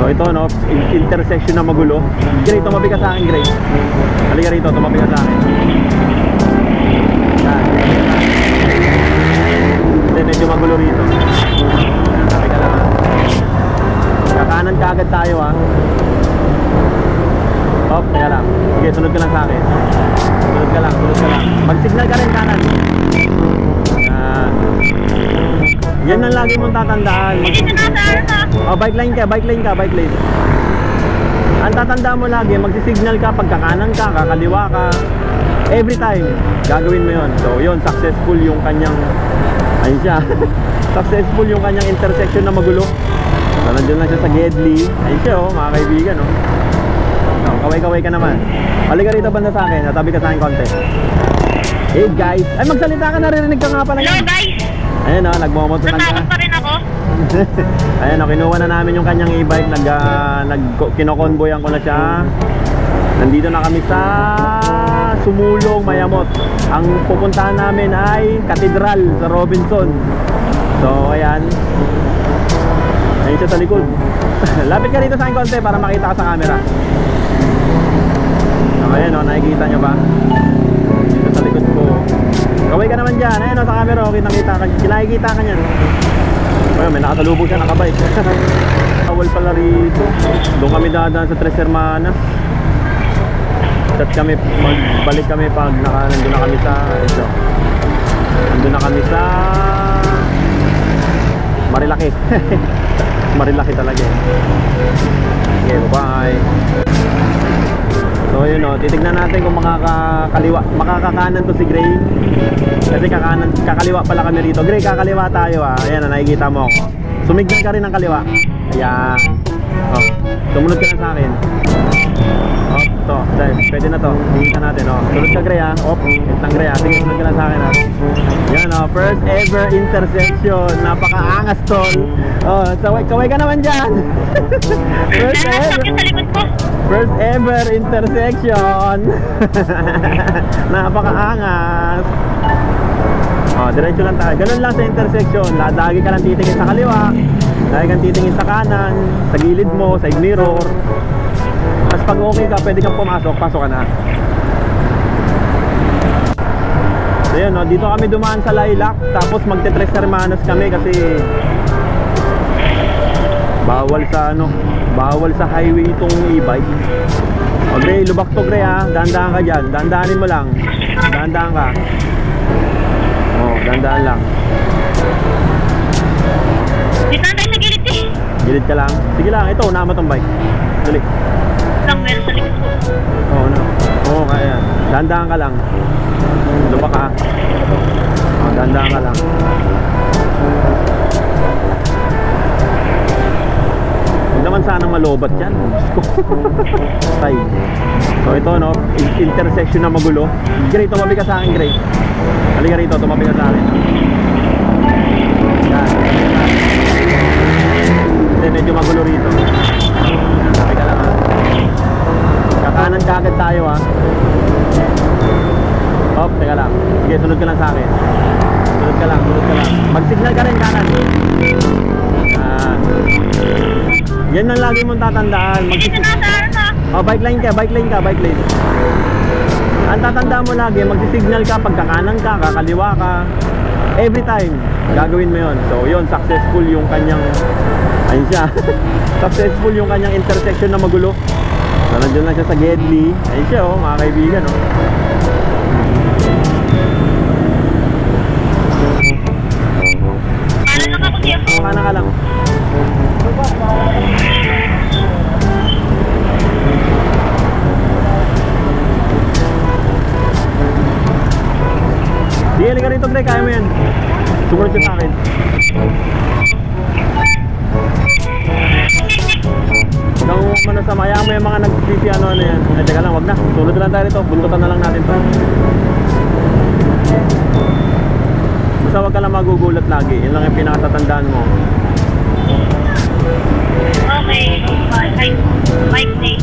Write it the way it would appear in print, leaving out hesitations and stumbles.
So ito no, intersection na magulo. Gray, tumabi ka sa akin, Gray. Halika rito, tumabi ka sa akin. Yan. Hindi, medyo magulo rito. Tumabi ka lang. Kakanan ka agad tayo ha. Hop, kaya lang. Sige, sunod ka lang sa akin. Sunod ka lang. Mag-signal ka rin kanan. Yan ang lagi mong tatandaan. Oh, bike lane. Ang tatandaan mo lagi, magsisignal ka pag kakanan ka, kakaliwa ka. Every time, gagawin mo yun. So yun, successful yung kanyang, ayun siya. Successful yung kanyang intersection na magulo. So nandun lang siya sa Gedli. Ayun siya oh, mga kaibigan oh. So, kaway-kaway ka naman. Halika rito banda sa akin, natabi ka sa akin konti. Hey guys, ay magsalita ka, naririnig ka nga pala. Hello guys! Ayun o, nagmomotoran ka. Natakot pa rin ako. Ayun o, kinuha na namin yung kanyang e-bike. Kinokonvoyan ko na siya. Nandito na kami sa Sumulong, Mayamot. Ang pupuntahan namin ay Cathedral sa Robinson. So ayan. Ayun siya sa likod. Lapit ka dito sa akin konti para makita ka sa camera. So ayan o, nakikita nyo ba? Dito sa likod ko. Kaway ka naman dyan, ayun o sa camera, kitang-kita ka, kinakikita ka nyan. Ayun, may nakasalubog siya, nakabike. Awal pala rito. Doon kami dadaan sa Tres Hermanas. Chat kami, magbalik kami pag nandun na kami sa, ito. Nandun na kami sa Marilaki. Marilaki talaga eh. Okay, bye-bye. So yun o, titignan natin kung makakakanan to si Gray. Kasi kakaliwa pala kami rito. Gray, kakaliwa tayo ah. Ayan na, nakikita mo ako. Sumignan ka rin ng kaliwa. Ayan. Oh, sumunod ka na sa akin. Oh, to, pwede na to. Tingnan natin oh. Sunod ka Gray ah. Oh, itang Gray ah. Sige, sunod ka na sa akin ah. Yan oh, first ever intersection. Napakaangas tol. Oh, kaway ka naman dyan. First ever intersection. Napakaangas. Oh, diretso lang tayo. Ganun lang sa intersection. Lagi ka lang titingin sa kaliwa. Lagi kang titingin sa kanan, sa gilid mo, side mirror. Tapos pag okay ka, pwede kang pumasok, pasok ka na. So yun, no? Dito kami dumaan sa Lilac. Tapos magte-Tres Hermanas kami kasi bawal sa highway itong e-bike. Okay, lubak to Gray ha. Dahan-dahan ka dyan. Dahan-dahanin mo lang. Dahan-dahan ka. Oh, dahan-dahan lang. Dito na tayo sa gilid eh. Gilid ka lang. Sige lang, ito, una mo tong bike. Dali. Lang, meron sa likod ko. Oo, no. Oo, kaya. Dahan-dahan ka lang. Lubak ha. Oh, dahan-dahan ka lang. Huwag naman sanang malobat yan. Tay. So ito no, intersection na magulo. Gray, tumabi ka sa akin Gray. Halika rito, tumabi ka sa akin. Yan. Hindi, medyo magulo rito. Tumabi ka lang ha. Kakanan ka agad tayo ha. Hop, teka lang. Sige, sunod ka lang sa akin. Sunod ka lang. Mag-signal ka rin kanan. Yan ang lagi mong tatandaan. Oh, bike lane. Ang tatandaan mo lagi, magsisignal ka pag kakanan ka, kakaliwa ka. Every time, gagawin mo yun. So yun, successful yung kanyang, ayun siya. Successful yung kanyang intersection na magulo. So nandun lang siya sa Gedli. Ayun siya oh, mga kaibigan oh. Kanan ka lang. Sige, halika rito Greg, kaya mo yan. Sumunod ka sa akin. Kung ano sa maya mo yung mga nag-CC ano yan. Ay, teka lang, wag na. Sunod lang tayo rito. Buntutan na lang natin to. Basta wag ka lang magugulat lagi. Yun lang yung pinakatatandaan mo. Okay. Bike day.